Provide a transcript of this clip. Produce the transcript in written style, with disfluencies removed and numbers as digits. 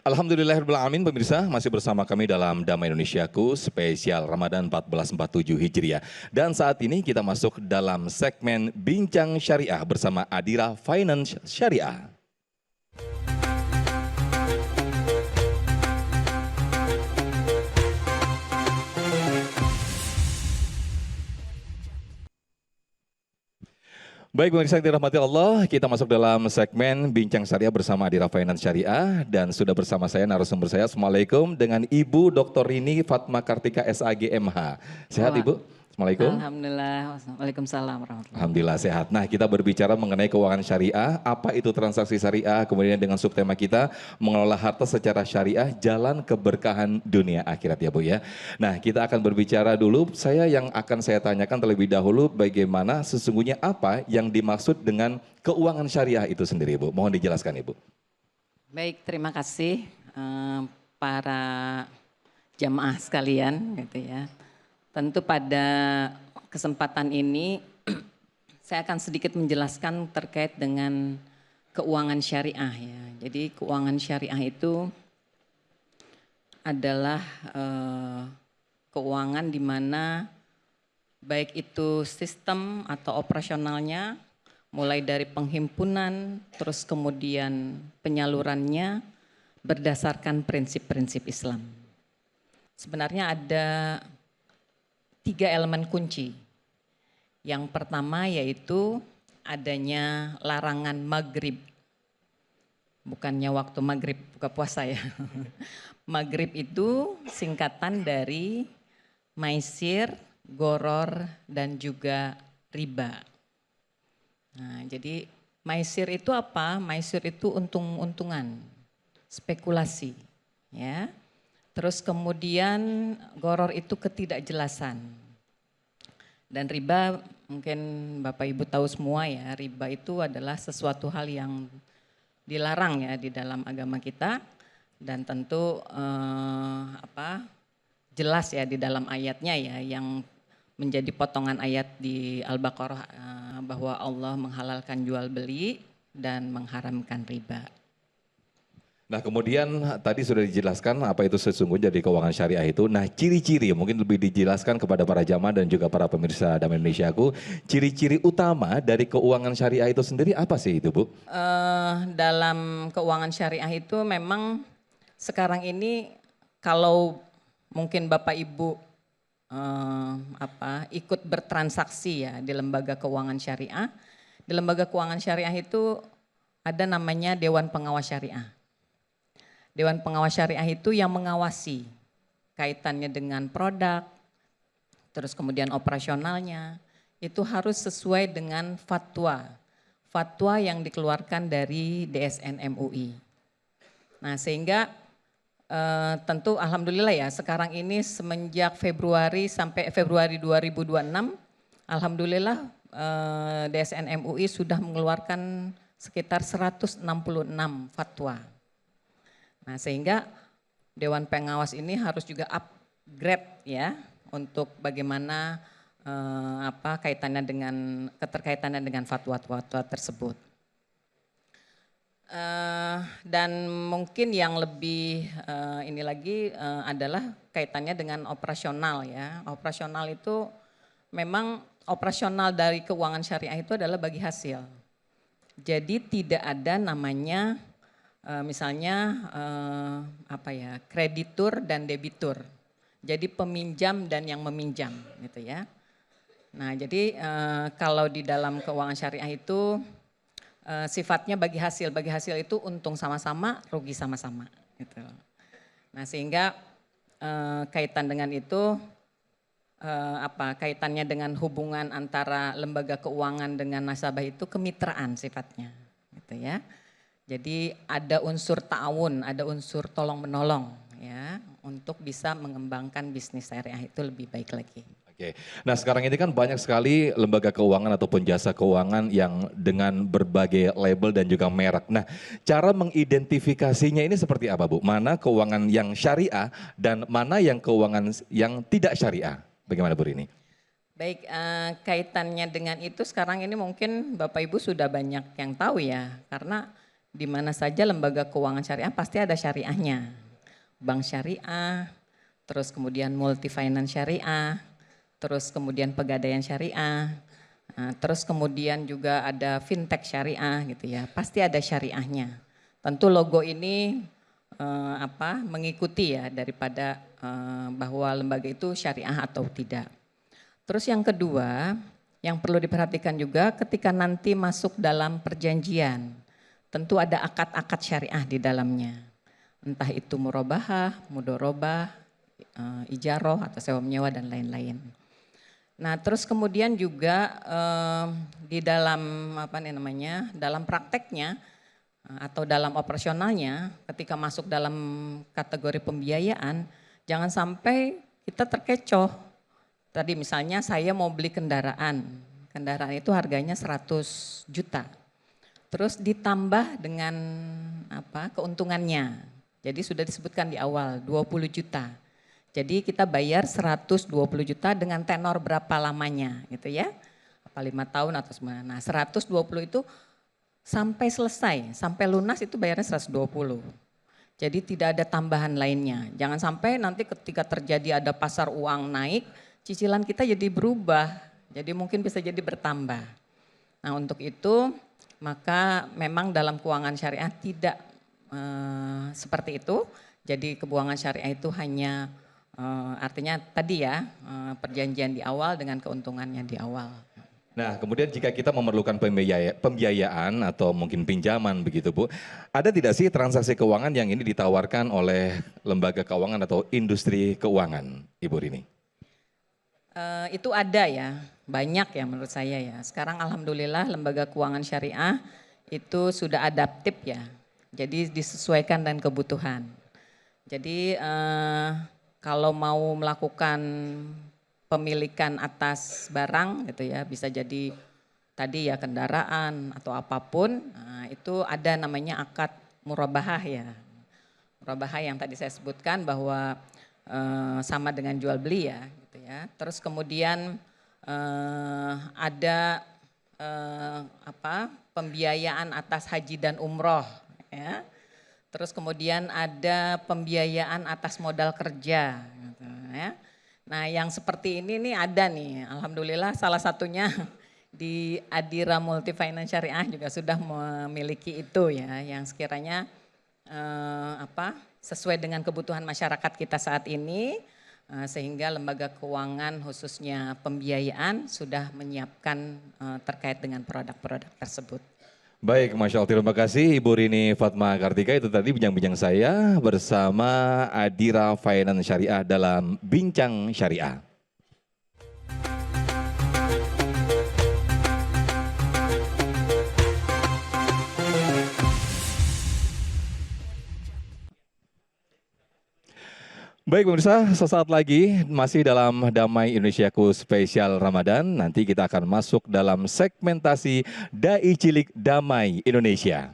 Alhamdulillahirrahmanirrahim pemirsa, masih bersama kami dalam Damai Indonesiaku spesial Ramadan 1447 Hijriah. Dan saat ini kita masuk dalam segmen Bincang Syariah bersama Adira Finance Syariah. Baik pemirsa yang dirahmati Allah, kita masuk dalam segmen Bincang Syariah bersama Adira Finance Syariah dan sudah bersama saya narasumber saya. Assalamualaikum dengan Ibu Dr. Rini Fatma Kartika SAG MH. Sehat Ibu? Assalamualaikum. Alhamdulillah, waalaikumsalam warahmatullahi. Alhamdulillah sehat. Nah kita berbicara mengenai keuangan syariah, apa itu transaksi syariah, kemudian dengan subtema kita mengelola harta secara syariah, jalan keberkahan dunia akhirat ya Bu ya. Nah kita akan berbicara dulu, yang akan saya tanyakan terlebih dahulu bagaimana sesungguhnya apa yang dimaksud dengan keuangan syariah itu sendiri Bu. Mohon dijelaskan Ibu. Baik, terima kasih para jamaah sekalian gitu ya. Tentu pada kesempatan ini saya akan sedikit menjelaskan terkait dengan keuangan syariah ya. Jadi keuangan syariah itu adalah keuangan di mana baik itu sistem atau operasionalnya mulai dari penghimpunan terus kemudian penyalurannya berdasarkan prinsip-prinsip Islam. Sebenarnya ada 3 elemen kunci. Yang pertama yaitu adanya larangan maghrib. Bukannya waktu maghrib buka puasa ya. Maghrib itu singkatan dari maisir, goror, dan juga riba. Nah, jadi maisir itu apa? Maisir itu untung-untungan, spekulasi, ya. Terus kemudian goror itu ketidakjelasan. Dan riba mungkin Bapak Ibu tahu semua ya, riba itu adalah sesuatu hal yang dilarang ya di dalam agama kita. Dan tentu jelas ya di dalam ayatnya ya yang menjadi potongan ayat di Al-Baqarah bahwa Allah menghalalkan jual beli dan mengharamkan riba. Nah kemudian tadi sudah dijelaskan apa itu sesungguhnya dari keuangan syariah itu. Nah ciri-ciri mungkin lebih dijelaskan kepada para jamaah dan juga para pemirsa Damai Indonesiaku. Ciri-ciri utama dari keuangan syariah itu sendiri apa sih itu Bu? Dalam keuangan syariah itu memang sekarang ini kalau mungkin Bapak Ibu ikut bertransaksi ya di lembaga keuangan syariah. Di lembaga keuangan syariah itu ada namanya Dewan Pengawas Syariah. Dewan Pengawas Syariah itu yang mengawasi kaitannya dengan produk, terus kemudian operasionalnya, itu harus sesuai dengan fatwa. Fatwa yang dikeluarkan dari DSN MUI. Nah sehingga tentu alhamdulillah ya sekarang ini semenjak Februari sampai Februari 2026, alhamdulillah DSN MUI sudah mengeluarkan sekitar 166 fatwa. Nah sehingga Dewan Pengawas ini harus juga upgrade ya untuk bagaimana keterkaitannya dengan fatwa-fatwa tersebut. Dan mungkin yang lebih ini lagi adalah kaitannya dengan operasional ya. Operasional itu memang operasional dari keuangan syariah itu adalah bagi hasil. Jadi tidak ada namanya misalnya kreditur dan debitur. Jadi peminjam dan yang meminjam gitu ya. Nah jadi kalau di dalam keuangan syariah itu sifatnya bagi hasil itu untung sama-sama, rugi sama-sama gitu. Nah sehingga kaitan dengan itu kaitannya dengan hubungan antara lembaga keuangan dengan nasabah itu kemitraan sifatnya gitu ya. Jadi ada unsur ta'awun, ada unsur tolong menolong ya untuk bisa mengembangkan bisnis syariah itu lebih baik lagi. Oke. Nah sekarang ini kan banyak sekali lembaga keuangan ataupun jasa keuangan yang dengan berbagai label dan juga merek. Nah cara mengidentifikasinya ini seperti apa Bu? Mana keuangan yang syariah dan mana yang keuangan yang tidak syariah? Bagaimana Bu Rini? Baik, kaitannya dengan itu sekarang ini mungkin Bapak Ibu sudah banyak yang tahu ya. Karena di mana saja lembaga keuangan syariah pasti ada syariahnya. Bank syariah, terus kemudian multi finance syariah, terus kemudian pegadaian syariah, terus kemudian juga ada fintech syariah gitu ya. Pasti ada syariahnya. Tentu logo ini mengikuti ya daripada bahwa lembaga itu syariah atau tidak. Terus yang kedua, yang perlu diperhatikan juga ketika nanti masuk dalam perjanjian, tentu ada akad-akad syariah di dalamnya. Entah itu murabahah, mudorobah, ijaroh atau sewa menyewa dan lain-lain. Nah, terus kemudian juga di dalam dalam prakteknya atau dalam operasionalnya, ketika masuk dalam kategori pembiayaan, jangan sampai kita terkecoh. Tadi misalnya saya mau beli kendaraan itu harganya 100 juta. Terus ditambah dengan keuntungannya. Jadi sudah disebutkan di awal 20 juta. Jadi kita bayar 120 juta dengan tenor berapa lamanya gitu ya. Apa 5 tahun atau semana. Nah 120 itu sampai selesai, sampai lunas itu bayarnya 120. Jadi tidak ada tambahan lainnya. Jangan sampai nanti ketika terjadi ada pasar uang naik, cicilan kita jadi berubah, jadi mungkin bisa jadi bertambah. Nah untuk itu maka memang dalam keuangan syariah tidak seperti itu. Jadi keuangan syariah itu hanya artinya tadi ya perjanjian di awal dengan keuntungannya di awal. Nah, kemudian jika kita memerlukan pembiayaan atau mungkin pinjaman begitu Bu, ada tidak sih transaksi keuangan yang ini ditawarkan oleh lembaga keuangan atau industri keuangan, Ibu Rini? Itu ada ya, banyak ya menurut saya ya. Sekarang alhamdulillah lembaga keuangan syariah itu sudah adaptif ya. Jadi disesuaikan dengan kebutuhan. Jadi kalau mau melakukan pemilikan atas barang gitu ya, bisa jadi tadi ya kendaraan atau apapun, itu ada namanya akad murabahah ya. Murabahah yang tadi saya sebutkan bahwa sama dengan jual beli ya. Ya, terus kemudian ada pembiayaan atas haji dan umroh, ya. Terus kemudian ada pembiayaan atas modal kerja, gitu, ya. Nah yang seperti ini nih ada nih, alhamdulillah salah satunya di Adira Multi Finance Syariah juga sudah memiliki itu ya, yang sekiranya sesuai dengan kebutuhan masyarakat kita saat ini. Sehingga lembaga keuangan khususnya pembiayaan sudah menyiapkan terkait dengan produk-produk tersebut. Baik, Masya Allah, terima kasih Ibu Rini Fatma Kartika. Itu tadi bincang-bincang saya bersama Adira Finance Syariah dalam Bincang Syariah. Baik pemirsa, sesaat lagi masih dalam Damai Indonesiaku spesial Ramadan. Nanti kita akan masuk dalam segmentasi Dai Cilik Damai Indonesia.